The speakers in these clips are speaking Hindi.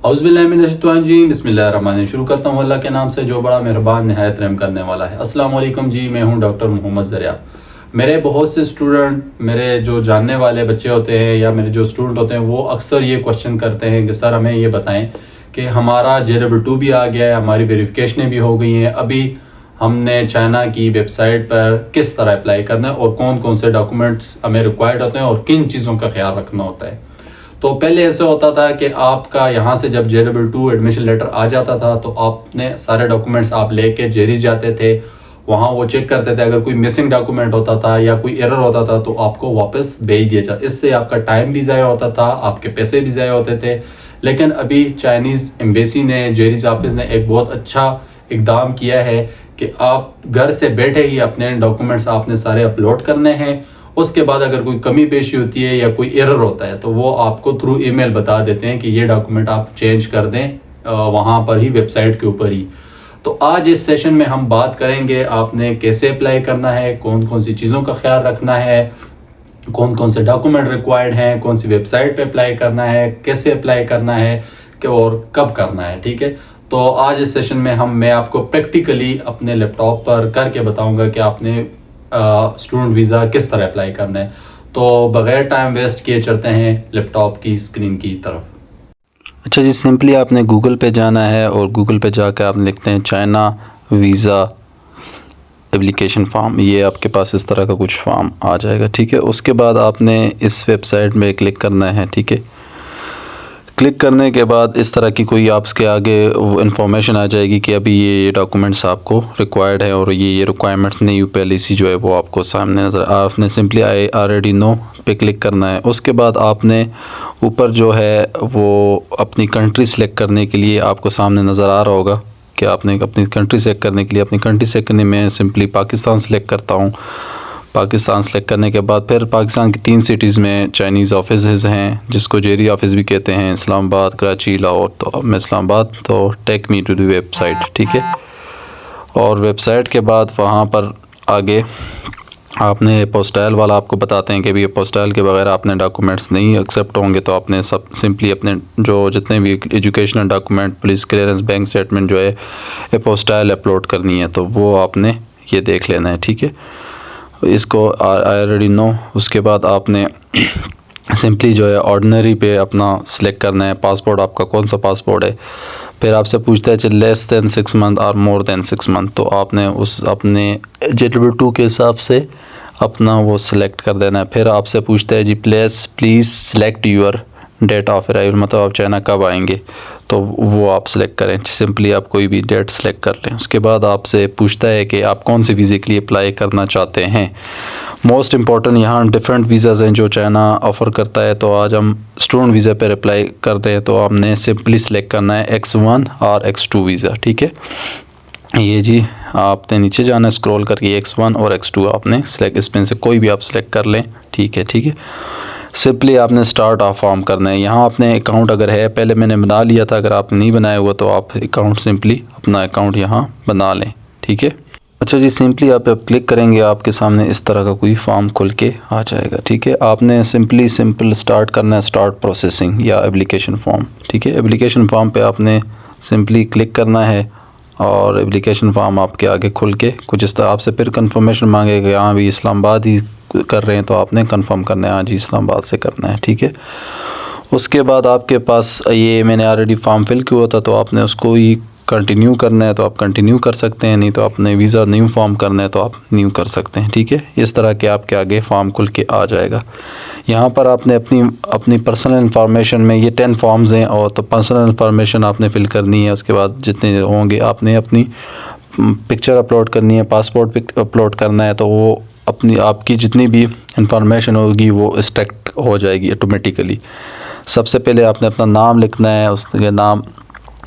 औज़ुबिल्लाहिमिनश्शैतानिर्रजीम बिस्मिल्लाहिर्रहमानिर्रहीम। शुरू करता हूँ अल्लाह के नाम से जो बड़ा मेहरबान निहायत रहम करने वाला है। अस्सलाम वालेकुम जी, मैं हूँ डॉक्टर मोहम्मद ज़रिया। मेरे बहुत से स्टूडेंट, मेरे जो जानने वाले बच्चे होते हैं या मेरे जो स्टूडेंट होते हैं, वो अक्सर ये क्वेश्चन करते हैं कि सर हमें ये बताएं कि हमारा JEE भी आ गया है, हमारी वेरिफिकेशनें भी हो गई हैं, अभी हमने चाइना की वेबसाइट पर किस तरह अप्लाई करना है और कौन कौन से डॉक्यूमेंट्स हमें रिक्वायर्ड होते हैं और किन चीज़ों का ख्याल रखना होता है। तो पहले ऐसे होता था कि आपका यहाँ से जब JEE एडमिशन लेटर आ जाता था तो आपने सारे डॉक्यूमेंट्स आप लेके जेरीज जाते थे, वहाँ वो चेक करते थे। अगर कोई मिसिंग डॉक्यूमेंट होता था या कोई एरर होता था तो आपको वापस भेज दिया जाता। इससे आपका टाइम भी ज़ाया होता था, आपके पैसे भी ज़ाया होते थे। लेकिन अभी चाइनीज़ एम्बेसी ने, जेरीज ऑफिस ने एक बहुत अच्छा इकदाम किया है कि आप घर से बैठे ही अपने डॉक्यूमेंट्स आपने सारे अपलोड करने हैं। उसके बाद अगर कोई कमी पेशी होती है या कोई एरर होता है तो वो आपको थ्रू ईमेल बता देते हैं कि ये डॉक्यूमेंट आप चेंज कर दें वहाँ पर ही, वेबसाइट के ऊपर ही। तो आज इस सेशन में हम बात करेंगे आपने कैसे अप्लाई करना है, कौन कौन सी चीज़ों का ख्याल रखना है, कौन कौन से डॉक्यूमेंट रिक्वायर्ड हैं, कौन सी वेबसाइट पे अप्लाई करना है, कैसे अप्लाई करना है और कब करना है। ठीक है, तो आज इस सेशन में मैं आपको प्रैक्टिकली अपने लैपटॉप पर करके बताऊंगा कि आपने स्टूडेंट वीज़ा किस तरह अप्लाई करना है। तो बगैर टाइम वेस्ट किए चलते हैं लैपटॉप की स्क्रीन की तरफ। अच्छा जी, सिंपली आपने गूगल पे जाना है और गूगल पे जाकर आप लिखते हैं चाइना वीज़ा एप्लीकेशन फॉर्म। ये आपके पास इस तरह का कुछ फॉर्म आ जाएगा। ठीक है, उसके बाद आपने इस वेबसाइट में क्लिक करना है। ठीक है, क्लिक करने के बाद इस तरह की कोई आपके आगे इन्फॉर्मेशन आ जाएगी कि अभी ये डॉक्यूमेंट्स आपको रिक्वायर्ड है और ये रिक्वायरमेंट्स न्यू पॉलिसी जो है वो आपको सामने नज़र। आपने सिंपली आई ऑलरेडी नो पे क्लिक करना है। उसके बाद आपने ऊपर जो है वो अपनी कंट्री सेलेक्ट करने के लिए आपको सामने नज़र आ रहा होगा कि आपने अपनी कंट्री सेलेक्ट करने के लिए अपनी कंट्री सेलेक्ट करने में सिंपली पाकिस्तान सेलेक्ट करता हूँ। पाकिस्तान सेलेक्ट करने के बाद फिर पाकिस्तान की 3 सिटीज़ में चाइनीज़ ऑफिस हैं जिसको जेरी ऑफिस भी कहते हैं, इस्लामाबाद, कराची, लाहौर। तो अब मैं इस्लामाबाद, तो take me to the website. ठीक है, और वेबसाइट के बाद वहाँ पर आगे आपने पोस्टल वाला आपको बताते हैं कि भी पोस्टल के बगैर आपने डॉक्यूमेंट्स नहीं एक्सेप्ट होंगे। तो आपने सब सिंपली अपने जो जितने भी educational document, police clearance, bank statement जो है ये पोस्टल अपलोड करनी है, तो वो आपने ये देख लेना है। ठीक है, इसको आई ऑलरेडी नो। उसके बाद आपने सिंपली जो है ऑर्डिनरी पे अपना सिलेक्ट करना है। पासपोर्ट आपका कौन सा पासपोर्ट है, फिर आपसे पूछता है चल लेस दैन 6 मंथ और मोर दैन 6 मंथ। तो आपने उस अपने JEE के हिसाब से अपना वो सिलेक्ट कर देना है। फिर आपसे पूछता है जी please select your date of arrival, मतलब आप चाइना कब आएंगे, तो वो आप सिलेक्ट करें। सिंपली आप कोई भी डेट सेलेक्ट कर लें। उसके बाद आपसे पूछता है कि आप कौन से वीज़े के लिए अप्लाई करना चाहते हैं। मोस्ट इम्पॉर्टेंट, यहाँ डिफरेंट वीज़ाज़ हैं जो चाइना ऑफ़र करता है। तो आज हम स्टूडेंट वीज़ा पर अप्लाई करते हैं, तो आपने सिंपली सेलेक्ट करना है X1 और X2 वीज़ा। ठीक है, ये जी आपने नीचे जाना है स्क्रॉल करके, X1 और X2 आपने सेलेक्ट, इसमें से कोई भी आप सेलेक्ट कर लें। ठीक है, ठीक है, सिंपली आपने स्टार्ट ऑफ फॉर्म करना है। यहाँ आपने अकाउंट अगर है, पहले मैंने बना लिया था, अगर आप नहीं बनाया हुआ तो आप अकाउंट सिंपली अपना अकाउंट यहाँ बना लें। ठीक है, अच्छा जी, सिंपली आप क्लिक करेंगे आपके सामने इस तरह का कोई फॉर्म खुल के आ जाएगा। ठीक है, आपने सिंपल स्टार्ट करना है, स्टार्ट प्रोसेसिंग या एप्लीकेशन फॉर्म। ठीक है, एप्लीकेशन फॉर्म पे आपने सिंपली क्लिक करना है और एप्लीकेशन फॉर्म आपके आगे खुल के कुछ इस तरह आपसे फिर कंफर्मेशन मांगेगा। यहाँ भी इस्लामाबाद ही कर रहे हैं तो आपने कंफर्म करना है, हाँ जी इस्लामाबाद से करना है। ठीक है, उसके बाद आपके पास ये मैंने ऑलरेडी फॉर्म फिल किया था तो आपने उसको ही कंटिन्यू करना है तो आप कंटिन्यू कर सकते हैं, नहीं तो आपने वीज़ा न्यू फॉर्म करना है तो आप न्यू कर सकते हैं। ठीक है, इस तरह के आपके आगे फॉर्म खुल के आ जाएगा। यहाँ पर आपने अपनी पर्सनल इन्फॉर्मेशन में ये 10 फॉर्म्स हैं और तो पर्सनल इन्फॉर्मेशन आपने फिल करनी है। उसके बाद जितने होंगे आपने अपनी पिक्चर अपलोड करनी है, पासपोर्ट अपलोड करना है, तो वो अपनी आपकी जितनी भी इंफॉर्मेशन होगी वो एक्सट्रैक्ट हो जाएगी ऑटोमेटिकली। सबसे पहले आपने अपना नाम लिखना है, उसके नाम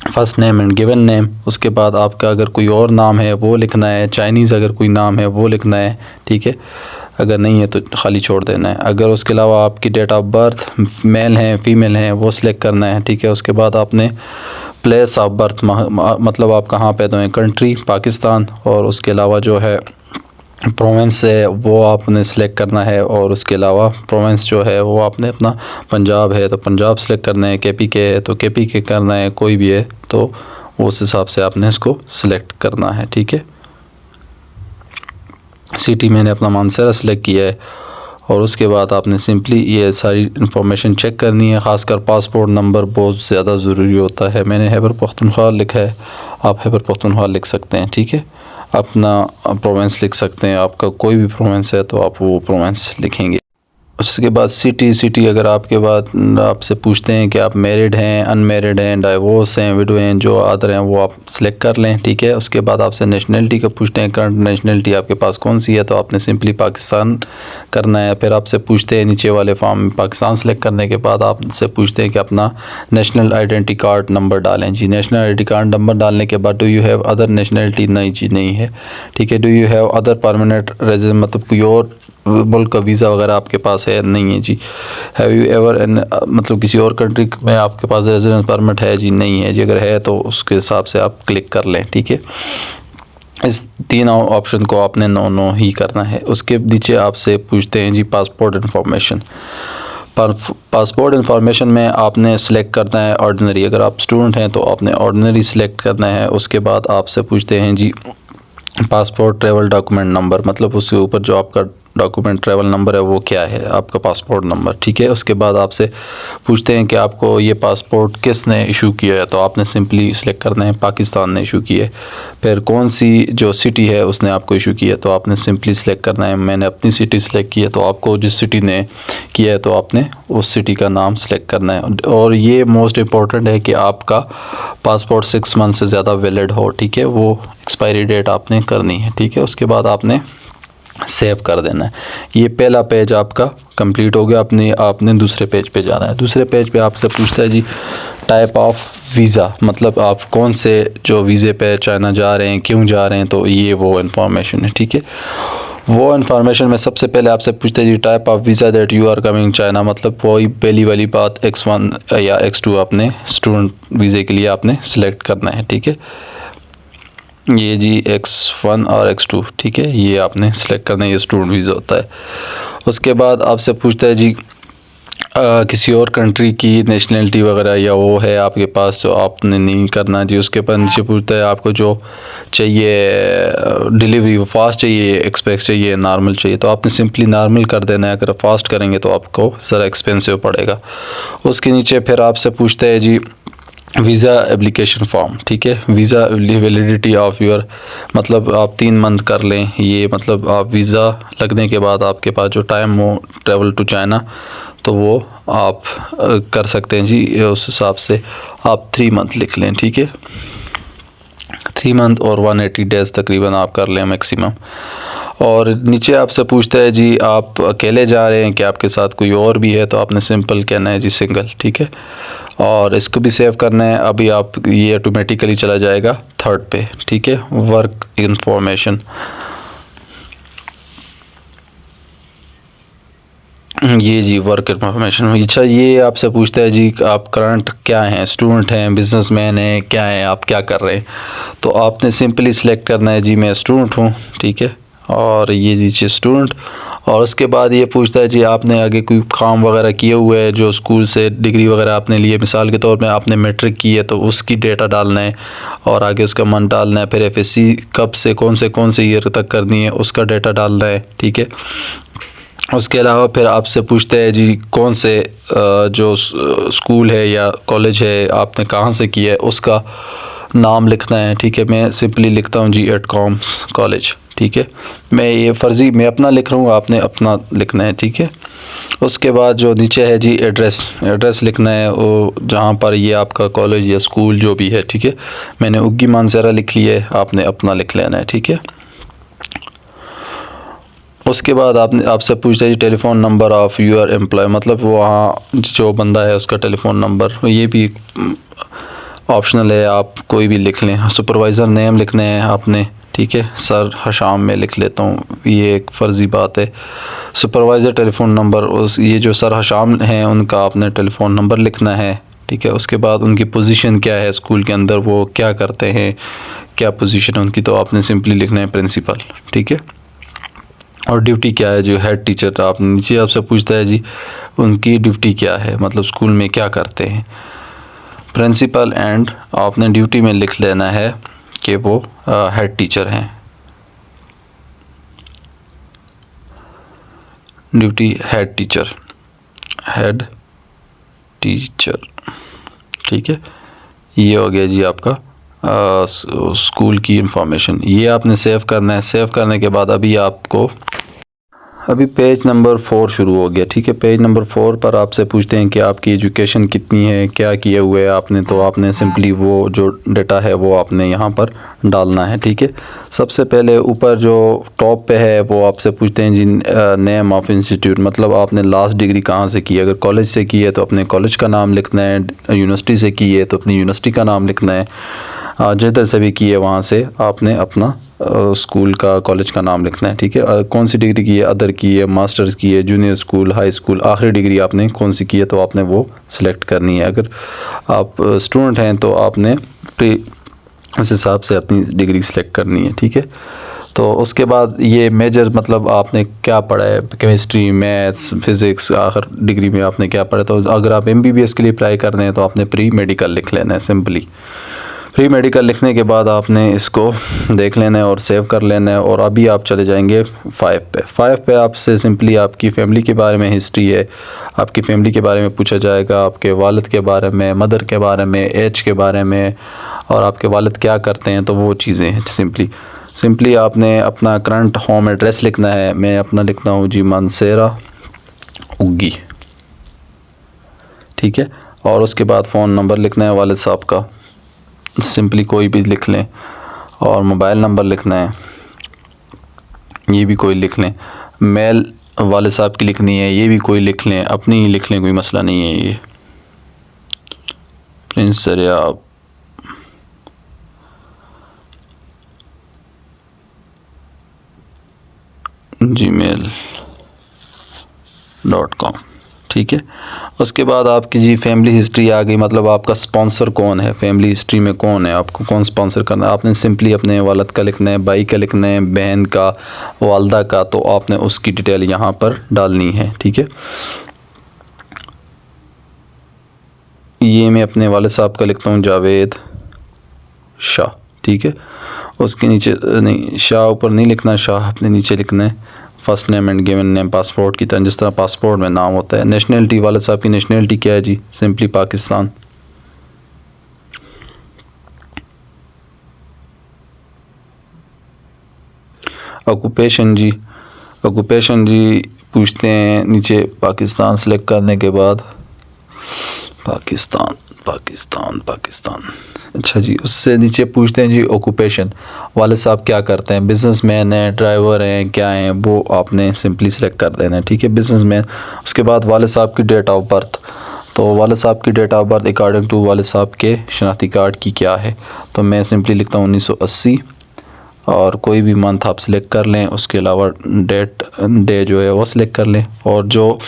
first name and given name. उसके बाद आपका अगर कोई और नाम है वो लिखना है, चाइनीज़ अगर कोई नाम है वो लिखना है। ठीक है, अगर नहीं है तो खाली छोड़ देना है। अगर उसके अलावा आपकी डेट ऑफ बर्थ मेल है फीमेल है वो सिलेक्ट करना है। ठीक है, उसके बाद आपने प्लेस ऑफ बर्थ मतलब आप कहाँ पैदा हुए, कंट्री पाकिस्तान, और उसके अलावा जो है प्रोविंस है वो आपने सेलेक्ट करना है, और उसके अलावा प्रोविंस जो है वो आपने अपना पंजाब है तो पंजाब सेलेक्ट करना है, केपी के है तो केपी के करना है, कोई भी है तो उस हिसाब से आपने इसको सिलेक्ट करना है। ठीक है, सिटी मैंने अपना मानसरा सेलेक्ट किया है, और उसके बाद आपने सिंपली ये सारी इन्फॉर्मेशन चेक करनी है। ख़ासकर पासपोर्ट नंबर बहुत ज़्यादा ज़रूरी होता है। मैंने खैबर पख्तूनख्वा लिखा है, आप खैबर पख्तूनख्वा लिख सकते हैं। ठीक है, अपना प्रोविंस लिख सकते हैं, आपका कोई भी प्रोविंस है तो आप वो प्रोविंस लिखेंगे। उसके बाद सिटी अगर आपके बाद आपसे पूछते हैं कि आप मैरिड हैं, अनमैरिड हैं, डाइवोर्स हैं, विडो हैं, जो अदर हैं वो आप सेलेक्ट कर लें। ठीक है, उसके बाद आपसे नेशनलिटी का पूछते हैं, करंट नेशनलिटी आपके पास कौन सी है तो आपने सिंपली पाकिस्तान करना है। फिर आपसे पूछते हैं नीचे वाले फॉर्म में, पाकिस्तान सेलेक्ट करने के बाद आपसे पूछते हैं कि अपना नेशनल आइडेंटिटी कार्ड नंबर डालें। जी, नेशनल आइडेंटिटी कार्ड नंबर डालने के बाद do you have other nationality, नहीं जी नहीं है। ठीक है, do you have other permanent resident, मतलब कोई और मुल्क का वीज़ा वगैरह आपके पास है, नहीं है जी। हैव यू एवर मतलब किसी और कंट्री में आपके पास रेजिडेंस परमिट है, जी नहीं है जी। अगर है तो उसके हिसाब से आप क्लिक कर लें। ठीक है, इस तीनों ऑप्शन को आपने नो ही करना है। उसके नीचे आपसे पूछते हैं जी पासपोर्ट इन्फॉर्मेशन। पासपोर्ट इन्फॉर्मेशन में आपने सेलेक्ट करना है ऑर्डिनरी, अगर आप स्टूडेंट हैं तो आपने ऑर्डिनरी सेलेक्ट करना है। उसके बाद आपसे पूछते हैं जी पासपोर्ट ट्रैवल डॉक्यूमेंट नंबर, मतलब उसके ऊपर जो आपका डॉक्यूमेंट ट्रैवल नंबर है वो क्या है, आपका पासपोर्ट नंबर। ठीक है, उसके बाद आपसे पूछते हैं कि आपको ये पासपोर्ट किसने इशू किया है तो आपने सिंपली सेलेक्ट करना है पाकिस्तान ने इशू किया है। फिर कौन सी जो सिटी है उसने आपको इशू किया है तो आपने सिंपली सेलेक्ट करना है। मैंने अपनी सिटी सेलेक्ट की है तो आपको जिस सिटी ने किया है तो आपने उस सिटी का नाम सेलेक्ट करना है। और ये मोस्ट इम्पॉर्टेंट है कि आपका पासपोर्ट 6 मंथ से ज़्यादा वैलिड हो। ठीक है, वो एक्सपायरी डेट आपने करनी है। ठीक है, उसके बाद आपने सेव कर देना है। ये पहला पेज आपका कंप्लीट हो गया। आपने दूसरे पेज पे जाना है। दूसरे पेज पे आपसे पूछता है जी टाइप ऑफ वीज़ा, मतलब आप कौन से जो वीज़े पे चाइना जा रहे हैं, क्यों जा रहे हैं, तो ये वो इन्फॉर्मेशन है। ठीक है, वो इन्फॉर्मेशन में सबसे पहले आपसे पूछते हैं जी type of visa that you are coming China, मतलब वही पहली वाली बात X1 या X2 आपने स्टूडेंट वीज़े के लिए आपने सेलेक्ट करना है। ठीक है, ये जी X1 और X2, ठीक है, ये आपने सेलेक्ट करना है, ये स्टूडेंट वीज़ा होता है। उसके बाद आपसे पूछता है जी किसी और कंट्री की नेशनलिटी वगैरह या वो है आपके पास जो आपने नहीं करना जी। उसके बाद नीचे पूछता है आपको जो चाहिए डिलीवरी वो फास्ट चाहिए, एक्सप्रेस चाहिए, नॉर्मल चाहिए, तो आपने सिंपली नॉर्मल कर देना है। अगर फास्ट करेंगे तो आपको ज़रा एक्सपेंसिव पड़ेगा। उसके नीचे फिर आपसे पूछता है जी वीज़ा एप्लीकेशन फॉर्म। ठीक है, वीज़ा वैलिडिटी ऑफ योर, मतलब आप 3 मंथ कर लें, ये मतलब आप वीज़ा लगने के बाद आपके पास जो टाइम हो ट्रैवल टू चाइना तो वो आप कर सकते हैं जी। उस हिसाब से आप 3 मंथ लिख लें। ठीक है, 3 मंथ और 180 डेज़ तकरीबन आप कर लें मैक्सिमम। और नीचे आपसे पूछता है जी आप अकेले जा रहे हैं कि आपके साथ कोई और भी है, तो आपने सिंपल कहना है जी सिंगल। ठीक है, और इसको भी सेव करना है। अभी आप ये ऑटोमेटिकली चला जाएगा 3rd पे। ठीक है, वर्क इंफॉर्मेशन, ये जी वर्क इंफॉर्मेशन। अच्छा, ये आपसे पूछता है जी आप करंट क्या हैं, स्टूडेंट हैं, बिजनेसमैन हैं, क्या हैं, आप क्या कर रहे हैं, तो आपने सिंपली सिलेक्ट करना है जी मैं स्टूडेंट हूँ। ठीक है, और ये दीजिए स्टूडेंट। और उसके बाद ये पूछता है जी आपने आगे कोई काम वगैरह किए हुए है, जो स्कूल से डिग्री वगैरह आपने लिए, मिसाल के तौर पे आपने मैट्रिक की है तो उसकी डेटा डालना है और आगे उसका मंथ डालना है। फिर FSC कब से कौन से ईयर तक करनी है उसका डेटा डालना है। ठीक है, उसके अलावा फिर आपसे पूछते हैं जी कौन से जो स्कूल है या कॉलेज है आपने कहाँ से किया है उसका नाम लिखना है। ठीक है, मैं सिंपली लिखता हूँ जी एडकॉम्स कॉलेज। ठीक है, मैं ये फ़र्ज़ी मैं अपना लिख रहा हूँ, आपने अपना लिखना है। ठीक है, उसके बाद जो नीचे है जी एड्रेस लिखना है वो जहाँ पर ये आपका कॉलेज या स्कूल जो भी है। ठीक है, मैंने उग्गी मानसरा लिख लिया है, आपने अपना लिख लेना है। ठीक है, उसके बाद आपसे पूछता है जी telephone number of your employ, मतलब वहाँ जो बंदा है उसका टेलीफोन नंबर, ये भी ऑप्शनल है, आप कोई भी लिख लें। सुपरवाइज़र नेम लिखने हैं आपने। ठीक है, सर हशाम में लिख लेता हूँ, ये एक फ़र्ज़ी बात है। सुपरवाइज़र टेलीफोन नंबर, उस ये जो सर हशाम हैं उनका आपने टेलीफोन नंबर लिखना है। ठीक है, उसके बाद उनकी पोजीशन क्या है स्कूल के अंदर, वो क्या करते हैं, क्या पोजीशन है उनकी, तो आपने सिंपली लिखना है प्रिंसिपल। ठीक है, और ड्यूटी क्या है, जो हेड टीचर आप नीचे आपसे पूछता है जी उनकी ड्यूटी क्या है, मतलब स्कूल में क्या करते हैं। प्रिंसिपल एंड आपने ड्यूटी में लिख लेना है कि वो हेड टीचर हैं, duty head teacher, head teacher, ठीक है। ये हो गया जी आपका स्कूल की इंफॉर्मेशन। ये आपने सेव करना है। सेव करने के बाद अभी पेज नंबर 4 शुरू हो गया, ठीक है। पेज नंबर 4 पर आपसे पूछते हैं कि आपकी एजुकेशन कितनी है, क्या किए हुए है आपने। तो आपने सिंपली वो जो डेटा है वो आपने यहाँ पर डालना है, ठीक है। सबसे पहले यूपर जो टॉप पे है वो आपसे पूछते हैं जी नेम ऑफ इंस्टीट्यूट, मतलब आपने लास्ट डिग्री कहाँ से की है। अगर कॉलेज से की है तो अपने कॉलेज का नाम लिखना है, यूनिवर्सिटी से की है तो अपनी यूनिवर्सिटी का नाम लिखना है, जिधर से भी की है वहाँ से आपने अपना स्कूल का कॉलेज का नाम लिखना है, ठीक है। कौन सी डिग्री की है, अदर की है, मास्टर्स की है, जूनियर स्कूल, हाई स्कूल, आखिरी डिग्री आपने कौन सी की है तो आपने वो सिलेक्ट करनी है। अगर आप स्टूडेंट हैं तो आपने उस हिसाब से अपनी डिग्री सिलेक्ट करनी है, ठीक है। तो उसके बाद ये मेजर, मतलब आपने क्या पढ़ा है, केमिस्ट्री, मैथ्स, फिज़िक्स, आखिर डिग्री में आपने क्या पढ़ा। तो अगर आप MBBS के लिए अप्लाई कर रहे हैं तो आपने प्री मेडिकल लिख लेना है। सिंपली प्री मेडिकल लिखने के बाद आपने इसको देख लेना है और सेव कर लेना है। और अभी आप चले जाएंगे 5 पे आपसे सिंपली आपकी फ़ैमिली के बारे में हिस्ट्री है, आपकी फ़ैमिली के बारे में पूछा जाएगा, आपके वालिद के बारे में, मदर के बारे में, एज के बारे में, और आपके वालिद क्या करते हैं, तो वो चीज़ें हैं। सिंपली आपने अपना करंट होम एड्रेस लिखना है। मैं अपना लिखता हूँ जी मानसेरा उग्गी, ठीक है। और उसके बाद फ़ोन नंबर लिखना है वालिद साहब का, सिंपली कोई भी लिख लें। और मोबाइल नंबर लिखना है, ये भी कोई लिख लें। मेल वाले साहब की लिखनी है, ये भी कोई लिख लें, अपनी ही लिख लें, कोई मसला नहीं है। ये प्रिंस दरिया gmail.com, ठीक है। उसके बाद आपकी जी फैमिली हिस्ट्री आ गई, मतलब आपका स्पॉन्सर कौन है, फैमिली हिस्ट्री में कौन है, आपको कौन स्पॉन्सर करना है। आपने सिंपली अपने वालिद का लिखना है, भाई का लिखना है, बहन का, वालदा का, तो आपने उसकी डिटेल यहाँ पर डालनी है, ठीक है। ये मैं अपने वालिद साहब का लिखता हूँ जावेद शाह, ठीक है। उसके नीचे नहीं, शाह ऊपर नहीं लिखना, शाह अपने नीचे लिखना है। First name and given name passport की तरह, जिस तरह पासपोर्ट में नाम होता है। नेशनलिटी, वालिद साहब की नेशनलिटी क्या है जी, सिंपली पाकिस्तान। ऑक्यूपेशन जी, पूछते हैं नीचे पाकिस्तान सेलेक्ट करने के बाद, पाकिस्तान। अच्छा जी, उससे नीचे पूछते हैं जी ऑक्यूपेशन, वाले साहब क्या करते हैं, बिजनेसमैन हैं, ड्राइवर हैं, क्या हैं, वो आपने सिंपली सेलेक्ट कर देना है, ठीक है, बिजनेसमैन। उसके बाद वाले साहब की डेट ऑफ बर्थ, तो वाले साहब की date of birth according to वाले साहब के शनाख्ती कार्ड की क्या है। तो मैं सिंपली लिखता हूँ 1980, और कोई भी मंथ आप सिलेक्ट कर लें। उसके अलावा डे जो है वो सिलेक्ट कर लें। और जो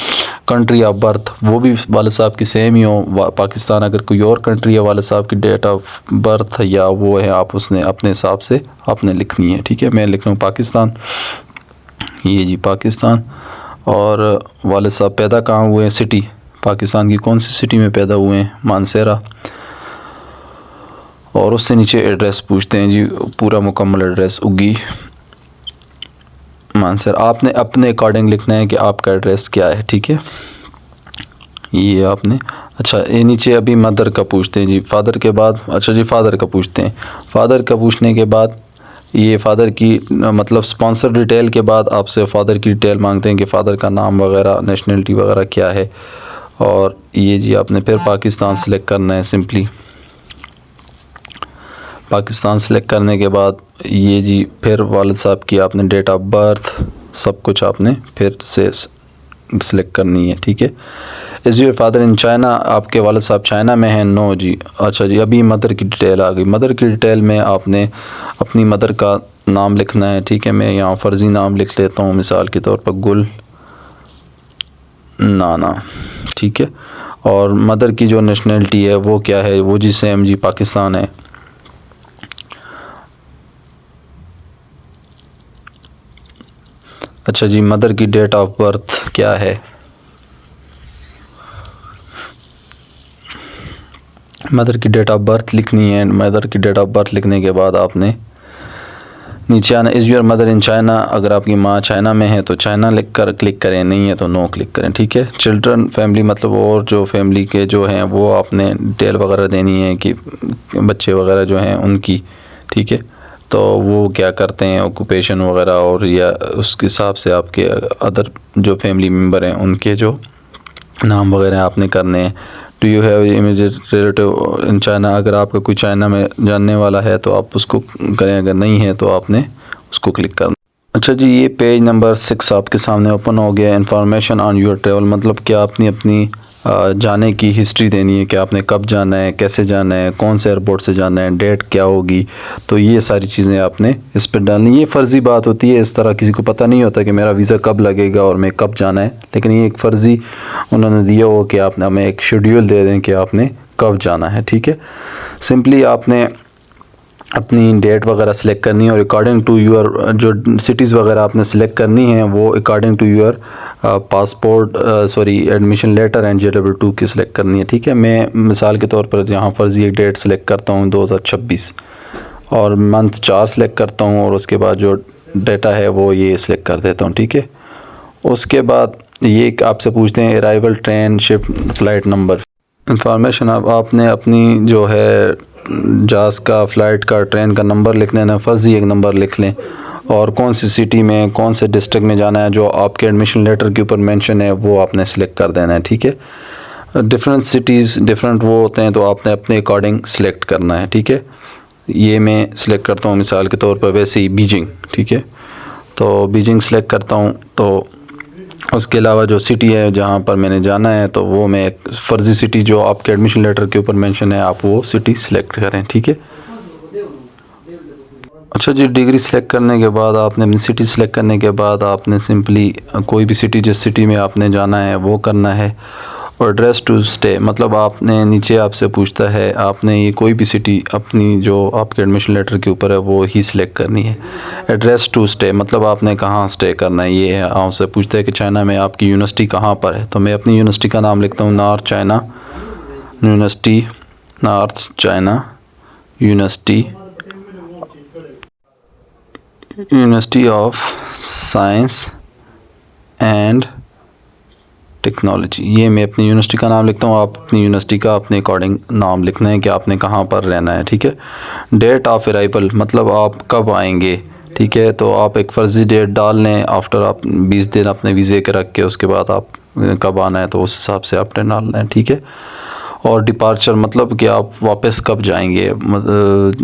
कंट्री ऑफ बर्थ वो भी वाले साहब की सेम ही हो, पाकिस्तान। अगर कोई और कंट्री है वाले साहब की डेट ऑफ बर्थ या वो है, आप उसने अपने हिसाब से आपने लिखनी है, ठीक है। मैं लिख रहा हूँ पाकिस्तान, ये जी पाकिस्तान। और वाले साहब पैदा कहाँ हुए हैं, सिटी, पाकिस्तान की कौन सी सिटी में पैदा हुए हैं, मानसेरा। और उससे नीचे एड्रेस पूछते हैं जी, पूरा मुकम्मल एड्रेस उगी मानसर। आपने अपने अकॉर्डिंग लिखना है कि आपका एड्रेस क्या है, ठीक है। ये आपने, अच्छा ये नीचे अभी मदर का पूछते हैं जी, फादर के बाद, अच्छा जी फादर का पूछते हैं। फादर का पूछने के बाद ये फादर की मतलब स्पॉन्सर डिटेल के बाद आपसे फादर की डिटेल मांगते हैं कि फ़ादर का नाम वगैरह, नेशनलिटी वगैरह क्या है। और ये जी आपने फिर पाकिस्तान सेलेक्ट करना है। सिंपली पाकिस्तान सेलेक्ट करने के बाद ये जी फिर वालिद साहब की आपने डेट ऑफ बर्थ सब कुछ आपने फिर से सिलेक्ट करनी है, ठीक है। Is your father in China, आपके वालिद साहब चाइना में हैं, नो जी। अच्छा जी, अभी मदर की डिटेल आ गई। मदर की डिटेल में आपने अपनी मदर का नाम लिखना है, ठीक है। मैं यहाँ फ़र्ज़ी नाम लिख लेता हूँ, मिसाल के तौर पर गुल नाना, ठीक है। और मदर की जो नेशनलिटी है वो क्या है, वो जी सेम जी पाकिस्तान है। अच्छा जी, मदर की डेट ऑफ बर्थ क्या है? मदर की डेट ऑफ बर्थ लिखनी है। मदर की डेट ऑफ बर्थ लिखने के बाद आपने नीचे आना। Is your mother in China? अगर आपकी माँ चाइना में है तो चाइना लिख कर क्लिक करें, नहीं है तो नो क्लिक करें, ठीक है। चिल्ड्रन फैमिली मतलब और जो फैमिली के जो हैं वो आपने डिटेल वगैरह देनी है कि बच्चे वगैरह जो हैं उनकी, ठीक है। तो वो क्या करते हैं, ऑक्यूपेशन वगैरह, और या उसके हिसाब से आपके अदर जो फैमिली मेम्बर हैं उनके जो नाम वगैरह आपने करने हैं। Do you have immediate relative in China? अगर आपका कोई चाइना में जानने वाला है तो आप उसको करें, अगर नहीं है तो आपने उसको क्लिक करना। अच्छा जी, ये पेज नंबर 6 आपके सामने ओपन हो गया। इन्फॉर्मेशन ऑन योर ट्रैवल मतलब कि आपने अपनी जाने की हिस्ट्री देनी है कि आपने कब जाना है, कैसे जाना है, कौन से एयरपोर्ट से जाना है, डेट क्या होगी। तो ये सारी चीज़ें आपने इस पर डालनी। ये फ़र्ज़ी बात होती है, इस तरह किसी को पता नहीं होता कि मेरा वीज़ा कब लगेगा और मैं कब जाना है, लेकिन ये एक फ़र्ज़ी उन्होंने दिया हो कि आपने हमें एक शेड्यूल दे दें कि आपने कब जाना है, ठीक है। सिंपली आपने अपनी डेट वगैरह सेलेक्ट करनी है और अकॉर्डिंग टू यूर जो सिटीज़ वगैरह आपने सेलेक्ट करनी है वो according to your passport admission letter and JW2 की सिलेक्ट करनी है, ठीक है। मैं मिसाल के तौर पर यहाँ फर्जी एक डेट सेलेक्ट करता हूँ 2026 और मंथ 4 सेलेक्ट करता हूँ और उसके बाद जो डेटा है वो ये सिलेक्ट कर देता हूँ, ठीक है। उसके बाद ये आपसे पूछते हैं arrival, train, ship, flight number. Information अब आपने अपनी जो है जहाज़ का, फ़्लाइट का, ट्रेन का नंबर लिख लेना। फर्जी एक नंबर लिख लें और कौन सी सिटी में, कौन से डिस्ट्रिक्ट में जाना है जो आपके एडमिशन लेटर के ऊपर मेंशन है वो आपने सेलेक्ट कर देना है, ठीक है। डिफरेंट सिटीज़ डिफरेंट वो होते हैं तो आपने अपने अकॉर्डिंग सेलेक्ट करना है, ठीक है। ये मैं सिलेक्ट करता हूँ मिसाल के तौर पर वैसे ही बीजिंग, ठीक है। तो बीजिंग सेलेक्ट करता हूँ। तो उसके अलावा जो सिटी है जहाँ पर मैंने जाना है तो वो मैं एक फ़र्ज़ी सिटी जो आपके एडमिशन लेटर के ऊपर मेंशन है आप वो सिटी सेलेक्ट करें, ठीक है। अच्छा जी, डिग्री सेलेक्ट करने के बाद आपने अपनी सिटी सेलेक्ट करने के बाद आपने सिंपली कोई भी सिटी जिस सिटी में आपने जाना है वो करना है। और एड्रेस टू स्टे मतलब आपने नीचे आपसे पूछता है आपने ये कोई भी सिटी अपनी जो आपके एडमिशन लेटर के ऊपर है वो ही सिलेक्ट करनी है। एड्रेस टू स्टे मतलब आपने कहाँ स्टे करना है, ये है। आपसे पूछता है कि चाइना में आपकी यूनिवर्सिटी कहाँ पर है, तो मैं अपनी यूनिवर्सिटी का नाम लिखता हूँ north China university, north China university of science and technology. ये मैं अपनी यूनिवर्सिटी का नाम लिखता हूँ। आप अपनी यूनिवर्सिटी का अपने अकॉर्डिंग नाम लिखना है कि आपने कहाँ पर रहना है, ठीक है। डेट ऑफ अराइवल मतलब आप कब आएंगे, ठीक है। तो आप एक फ़र्ज़ी डेट डाल लें आफ्टर आप 20 दिन अपने वीज़े के रख के उसके बाद आप कब आना है तो उस हिसाब से आपने डालना है, ठीक है। और डिपार्चर मतलब कि आप वापस कब जाएंगे,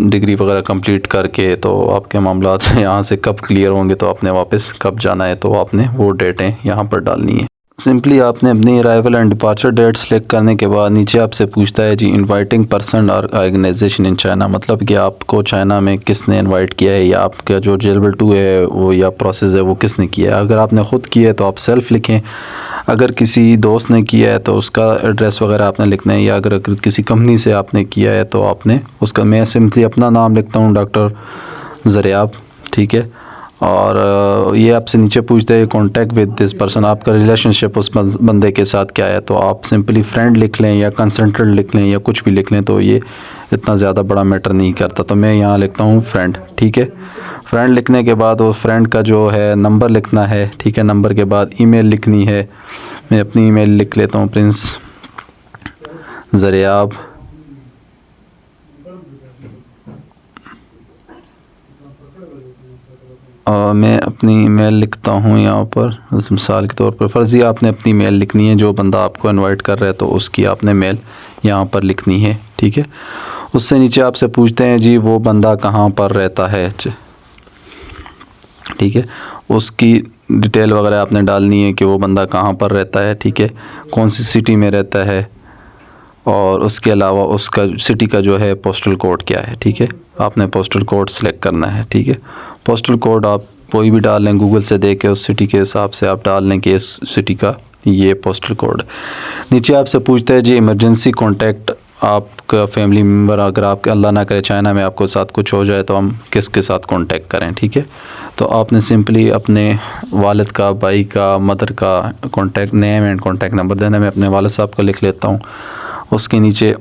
डिग्री वगैरह कंप्लीट करके तो आपके मामला यहाँ से कब क्लियर होंगे तो आपने वापस कब जाना है तो आपने वो डेटें यहाँ पर डालनी है। सिंपली आपने अपनी arrival and departure date select करने के बाद नीचे आपसे पूछता है जी इनवाइटिंग पर्सन और ऑर्गेनाइजेशन इन चाइना मतलब कि आपको चाइना में किसने इनवाइट किया है या आपका जो JW2 है वो या प्रोसेस है वो किसने किया है। अगर आपने ख़ुद किया है तो आप सेल्फ लिखें, अगर किसी दोस्त ने किया है तो उसका एड्रेस वगैरह आपने लिखना है, या अगर किसी कंपनी से आपने किया है तो आपने उसका, मैं सिंपली अपना नाम लिखता हूँ डॉक्टर ज़रियाब, ठीक है। और ये आपसे नीचे पूछते हैं कॉन्टैक्ट विद दिस पर्सन, आपका रिलेशनशिप उस बंदे के साथ क्या है, तो आप सिंपली फ्रेंड लिख लें या कंसल्टेंट लिख लें या कुछ भी लिख लें, तो ये इतना ज़्यादा बड़ा मैटर नहीं करता। तो मैं यहाँ लिखता हूँ फ्रेंड, ठीक है। फ्रेंड लिखने के बाद वो फ्रेंड का जो है नंबर लिखना है, ठीक है। नंबर के बाद ईमेल लिखनी है। मैं अपनी ईमेल लिख लेता हूँ प्रिंस ज़रियाब और मैं अपनी ईमेल लिखता हूँ यहाँ पर मिसाल के तौर पर। फ़र्ज़ी आपने अपनी मेल लिखनी है, जो बंदा आपको इनवाइट कर रहा है तो उसकी आपने मेल यहाँ पर लिखनी है, ठीक है। उससे नीचे आपसे पूछते हैं जी वो बंदा कहाँ पर रहता है, ठीक है। उसकी डिटेल वगैरह आपने डालनी है कि वो बंदा कहाँ पर रहता है, ठीक है, कौन सी सिटी में रहता है, और उसके अलावा उसका सिटी का जो है पोस्टल कोड क्या है, ठीक है। आपने पोस्टल कोड सेलेक्ट करना है, ठीक है। पोस्टल कोड आप कोई भी डाल लें, गूगल से देख के उस सिटी के हिसाब से आप डाल लें कि इस सिटी का ये पोस्टल कोड। नीचे आपसे पूछता है जी इमरजेंसी कॉन्टैक्ट आपका फैमिली मेम्बर अगर आपके अल्लाह ना करे चाइना में आपको साथ कुछ हो जाए तो हम किसके साथ कांटेक्ट करें, ठीक है। तो आपने सिंपली अपने वालिद का, भाई का, मदर का contact name and contact number देना है। मैं अपने वालिद साहब का लिख लेता हूँ। उसके नीचे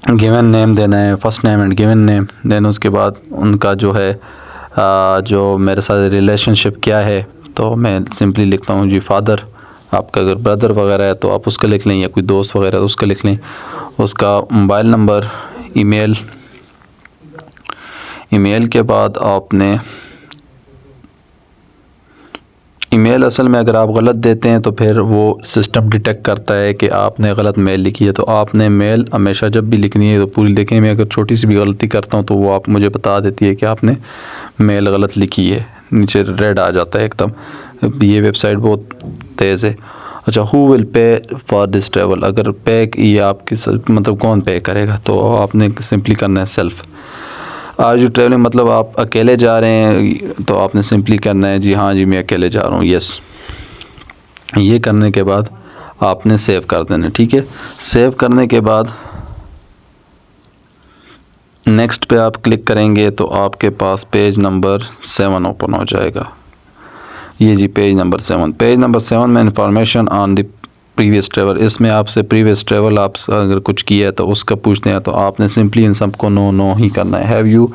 गिवन नेम देना है, first name and given name. Then उसके बाद उनका जो है जो मेरे साथ रिलेशनशिप क्या है, तो मैं सिंपली लिखता हूँ जी फादर। आपका अगर ब्रदर वगैरह है तो आप उसका लिख लें, या कोई दोस्त वगैरह है उसका लिख लें। उसका मोबाइल नंबर, ईमेल के बाद आपने ईमेल असल में अगर आप गलत देते हैं तो फिर वो सिस्टम डिटेक्ट करता है कि आपने गलत मेल लिखी है। तो आपने मेल हमेशा जब भी लिखनी है तो पूरी लिखें। मैं अगर छोटी सी भी गलती करता हूँ तो वो आप मुझे बता देती है कि आपने मेल गलत लिखी है, नीचे रेड आ जाता है एकदम। ये वेबसाइट बहुत तेज़ है। अच्छा, who will pay for this travel, अगर पे ये आपकी मतलब कौन पे करेगा, तो आपने सिंपली करना है सेल्फ। आज यू ट्रैवलिंग मतलब आप अकेले जा रहे हैं तो आपने सिंपली करना है जी हाँ जी मैं अकेले जा रहा हूँ, यस। ये करने के बाद आपने सेव कर देना, ठीक है। सेव करने के बाद नेक्स्ट पे आप क्लिक करेंगे तो आपके पास पेज नंबर 7 ओपन हो जाएगा। ये जी पेज नंबर 7। पेज नंबर 7 में information on the previous travel, इसमें आपसे प्रीवियस ट्रैवल आप अगर कुछ किया है तो उसका पूछते हैं। तो आपने सिंपली इन सबको नो ही करना है। Have you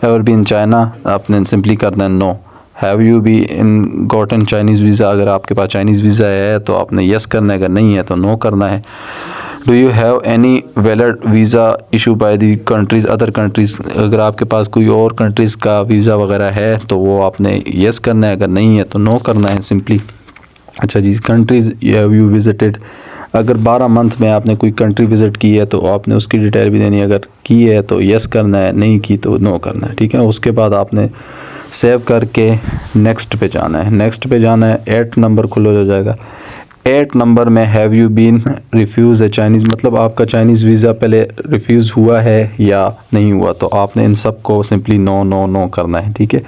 ever been China, आपने सिंपली करना है no. Have you be in gotten Chinese visa, अगर आपके पास चाइनीज़ वीज़ा है तो आपने यस करना है, अगर नहीं है तो नो करना है। Do you have any valid visa issue by the countries other countries, अगर आपके पास कोई और कंट्रीज़ का वीज़ा वगैरह है तो वो आपने यस करना है, अगर नहीं है तो नो करना है सिंपली। अच्छा जी, कंट्रीज़ हैव यू विज़िटेड, अगर 12 मंथ में आपने कोई कंट्री विज़िट की है तो आपने उसकी डिटेल भी देनी है, अगर की है तो यस करना है, नहीं की तो नो करना है, ठीक है। उसके बाद आपने सेव करके नेक्स्ट पे जाना है। नेक्स्ट पे जाना है, 8 नंबर खुला हो जाएगा। 8 नंबर में have you been refuse a Chinese, मतलब आपका चाइनीज़ वीज़ा पहले रिफ्यूज़ हुआ है या नहीं हुआ, तो आपने इन सब को सिंपली नो करना है, ठीक है।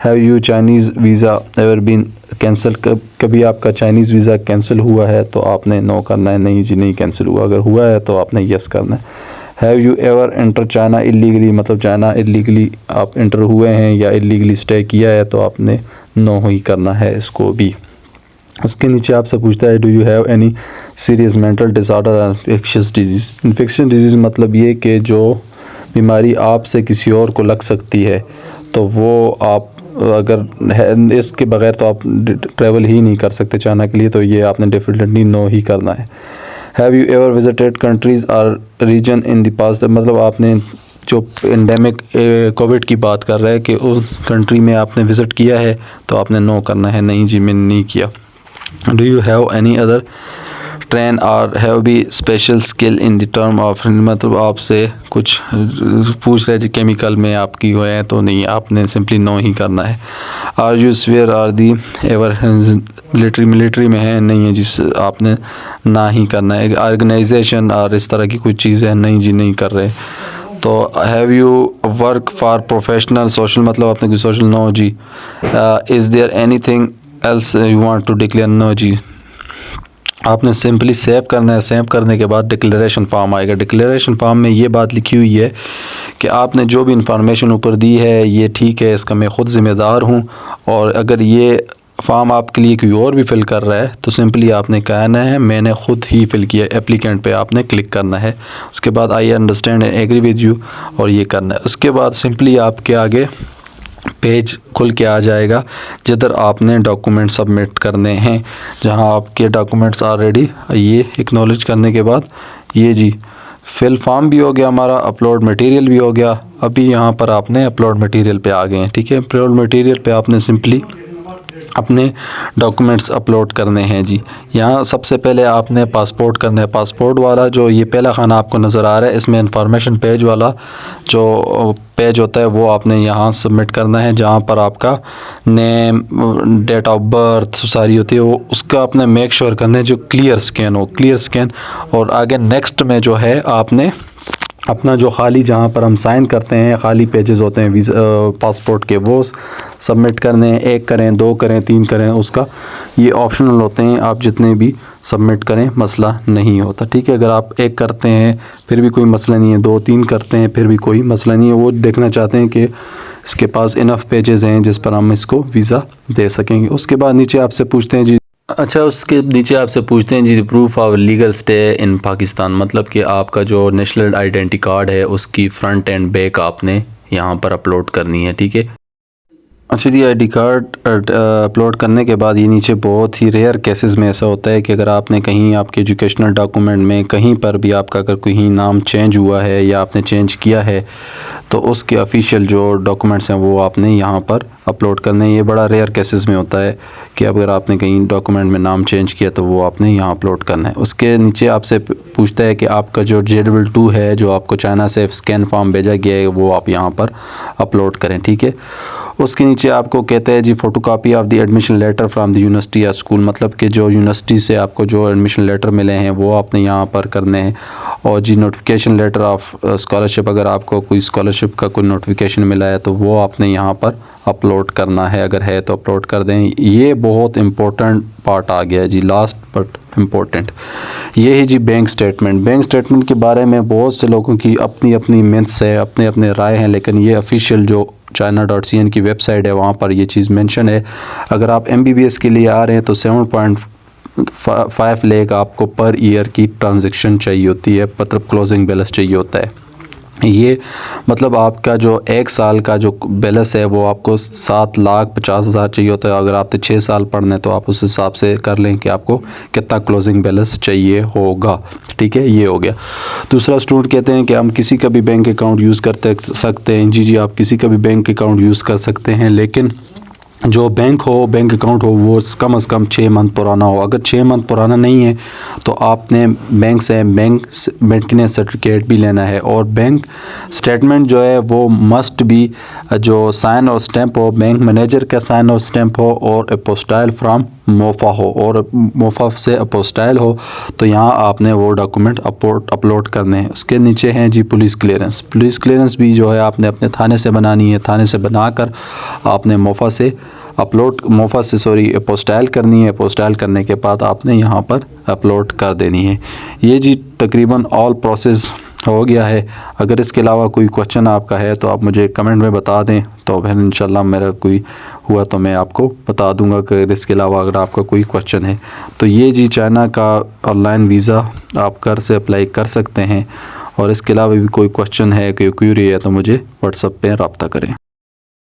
Have you Chinese visa ever been cancel, कभी आपका चाइनीज़ वीज़ा कैंसिल हुआ है तो आपने नो करना है, नहीं जी नहीं कैंसिल हुआ, अगर हुआ है तो आपने यस करना है। Have you ever enter China illegally, मतलब चाइना इलीगली आप एंटर हुए हैं या इलीगली स्टे किया है तो आपने नो ही करना है इसको भी। उसके नीचे आपसे पूछता है do you have any serious mental disorder और इन्फेक्शियस डिजीज़। इन्फेक्शन डिजीज़ मतलब ये कि जो बीमारी आपसे किसी और को लग सकती है, तो वो आप अगर है इसके बगैर तो आप ट्रैवल ही नहीं कर सकते चाइना के लिए, तो ये आपने डेफिनेटली नो ही करना है। Have you ever visited countries और रीजन इन द पास्ट, मतलब आपने जो एंडेमिक कोविड की बात कर रहा है कि उस कंट्री में आपने विज़िट किया है तो आपने नो करना है, नहीं जी मैंने नहीं किया। Do you have any other train और have be special skill in the term of, मतलब आपसे कुछ पूछ रहे हैं केमिकल में आपकी हुए हैं तो नहीं, आपने सिंपली नो ही करना है। Are you swear are the ever military में है, नहीं है जिस आपने ना ही करना है। ऑर्गेनाइजेशन और इस तरह की कोई चीज़ है, नहीं जी नहीं कर रहे। तो have you work for professional social, मतलब आपने कोई सोशल, नो जी। Is there anything else you want to declare, no जी। आपने सिंपली सेव करना है। सेव करने के बाद डिक्लेरेशन फॉर्म आएगा। डिक्लेरेशन फॉर्म में ये बात लिखी हुई है कि आपने जो भी इंफॉर्मेशन ऊपर दी है ये ठीक है, इसका मैं ख़ुद ज़िम्मेदार हूँ, और अगर ये फॉर्म आपके लिए कोई और भी फिल कर रहा है तो सिंपली आपने कहना है मैंने ख़ुद ही फिल किया, एप्लीकेंट पे आपने क्लिक करना है। उसके बाद I understand and agree with you, और ये करना है। उसके बाद सिंपली आपके आगे पेज खुल के आ जाएगा जिधर आपने डॉक्यूमेंट सबमिट करने हैं, जहां आपके डॉक्यूमेंट्स ऑलरेडी ये एक्नॉलेज करने के बाद ये जी फिल फॉर्म भी हो गया हमारा, अपलोड मटेरियल भी हो गया। अभी यहाँ पर आपने अपलोड मटेरियल पे आ गए हैं, ठीक है। अपलोड मटेरियल पे आपने सिंपली अपने डॉक्यूमेंट्स अपलोड करने हैं जी। यहाँ सबसे पहले आपने पासपोर्ट करना है। पासपोर्ट वाला जो ये पहला खाना आपको नज़र आ रहा है, इसमें इंफॉर्मेशन पेज वाला जो पेज होता है वो आपने यहाँ सबमिट करना है, जहाँ पर आपका नेम, डेट ऑफ बर्थ सारी होती है, वो उसका आपने मेक श्योर करना है जो क्लियर स्कैन हो, क्लियर स्कैन। और आगे नेक्स्ट में जो है आपने अपना जो खाली जहाँ पर हम साइन करते हैं खाली पेजेस होते हैं पासपोर्ट के, वो सबमिट करने हैं। 1 करें, 2 करें, 3 करें, उसका ये ऑप्शनल होते हैं, आप जितने भी सबमिट करें मसला नहीं होता, ठीक है। अगर आप एक करते हैं फिर भी कोई मसला नहीं है, 2-3 करते हैं फिर भी कोई मसला नहीं है, वो देखना चाहते हैं कि इसके पास इनफ पेजेस हैं जिस पर हम इसको वीज़ा दे सकेंगे। उसके बाद नीचे आपसे पूछते हैं जी, अच्छा उसके नीचे आपसे पूछते हैं जी proof of legal stay in Pakistan, मतलब कि आपका जो नेशनल आइडेंटिटी कार्ड है उसकी फ्रंट एंड बैक आपने यहाँ पर अपलोड करनी है, ठीक है। अच्छा जी, आईडी कार्ड अपलोड करने के बाद ये नीचे बहुत ही रेयर केसेस में ऐसा होता है कि अगर आपने कहीं आपके एजुकेशनल डॉक्यूमेंट में कहीं पर भी आपका अगर कहीं नाम चेंज हुआ है या आपने चेंज किया है तो उसके ऑफिशियल जो डॉक्यूमेंट्स हैं वो आपने यहाँ पर अपलोड करने हैं। ये बड़ा रेयर केसेस में होता है कि अगर आपने कहीं डॉक्यूमेंट में नाम चेंज किया तो वो आपने यहाँ अपलोड करना है। उसके नीचे आपसे पूछता है कि आपका जो JW2 है जो आपको चाइना से स्कैन फॉर्म भेजा गया है वो आप यहाँ पर अपलोड करें, ठीक है। उसके नीचे आपको कहते हैं जी photocopy of the admission letter from the university या स्कूल, मतलब कि जो यूनिवर्सिटी से आपको जो एडमिशन लेटर मिले हैं वो आपने यहाँ पर करने हैं। और जी नोटिफिकेशन लेटर ऑफ स्कॉलरशिप, अगर आपको कोई स्कॉलरशिप का कोई नोटिफिकेशन मिला है तो वो आपने यहाँ पर अपलोड करना है, अगर है तो अपलोड कर दें। ये बहुत इम्पोर्टेंट पार्ट आ गया जी, लास्ट बट इम्पोर्टेंट ये है जी बैंक स्टेटमेंट। बैंक स्टेटमेंट के बारे में बहुत से लोगों की अपनी अपनी मिथ्स है, अपने अपने राय हैं, लेकिन ये ऑफिशियल जो china.cn की वेबसाइट है वहाँ पर ये चीज़ मेंशन है। अगर आप MBBS के लिए आ रहे हैं तो 7.5 लाख आपको पर ईयर की ट्रांजैक्शन चाहिए होती है, मतलब क्लोजिंग बैलेंस चाहिए होता है। ये मतलब आपका जो 1 साल का जो बैलेंस है वो आपको 7,50,000 चाहिए होता है। अगर आपने 6 साल पढ़ने तो आप उस हिसाब से कर लें कि आपको कितना क्लोजिंग बैलेंस चाहिए होगा, ठीक है। ये हो गया। दूसरा, स्टूडेंट कहते हैं कि हम किसी का भी बैंक अकाउंट यूज़ करते सकते हैं। जी आप किसी का भी बैंक अकाउंट यूज़ कर सकते हैं, लेकिन जो बैंक अकाउंट हो वो कम से कम 6 मंथ पुराना हो। अगर 6 मंथ पुराना नहीं है तो आपने बैंक से मेंटेनेंस सर्टिफिकेट भी लेना है। और बैंक स्टेटमेंट जो है वो मस्ट भी जो साइन और स्टैंप हो, बैंक मैनेजर का साइन और स्टैंप हो, और अपोस्टाइल फ्राम मोफा हो, और मोफा से अपोस्टाइल हो तो यहाँ आपने वो डॉक्यूमेंट अपलोड करने हैं। उसके नीचे हैं जी पुलिस क्लियरेंस। पुलिस क्लियरेंस भी जो है आपने अपने थाने से बनानी है, थाने से बनाकर आपने मोफा से अपोस्टाइल करनी है। अपोस्टाइल करने के बाद आपने यहाँ पर अपलोड कर देनी है। ये जी तकरीबन ऑल प्रोसेस हो गया है। अगर इसके अलावा कोई क्वेश्चन आपका है तो आप मुझे कमेंट में बता दें, तो फिर इंशाल्लाह मेरा कोई हुआ तो मैं आपको बता दूंगा कि इसके अलावा अगर आपका कोई क्वेश्चन है तो ये जी चाइना का ऑनलाइन वीज़ा आप घर से अप्लाई कर सकते हैं। और इसके अलावा भी कोई क्वेश्चन है, कोई क्यूरी है तो मुझे व्हाट्सएप पे रब्ता करें।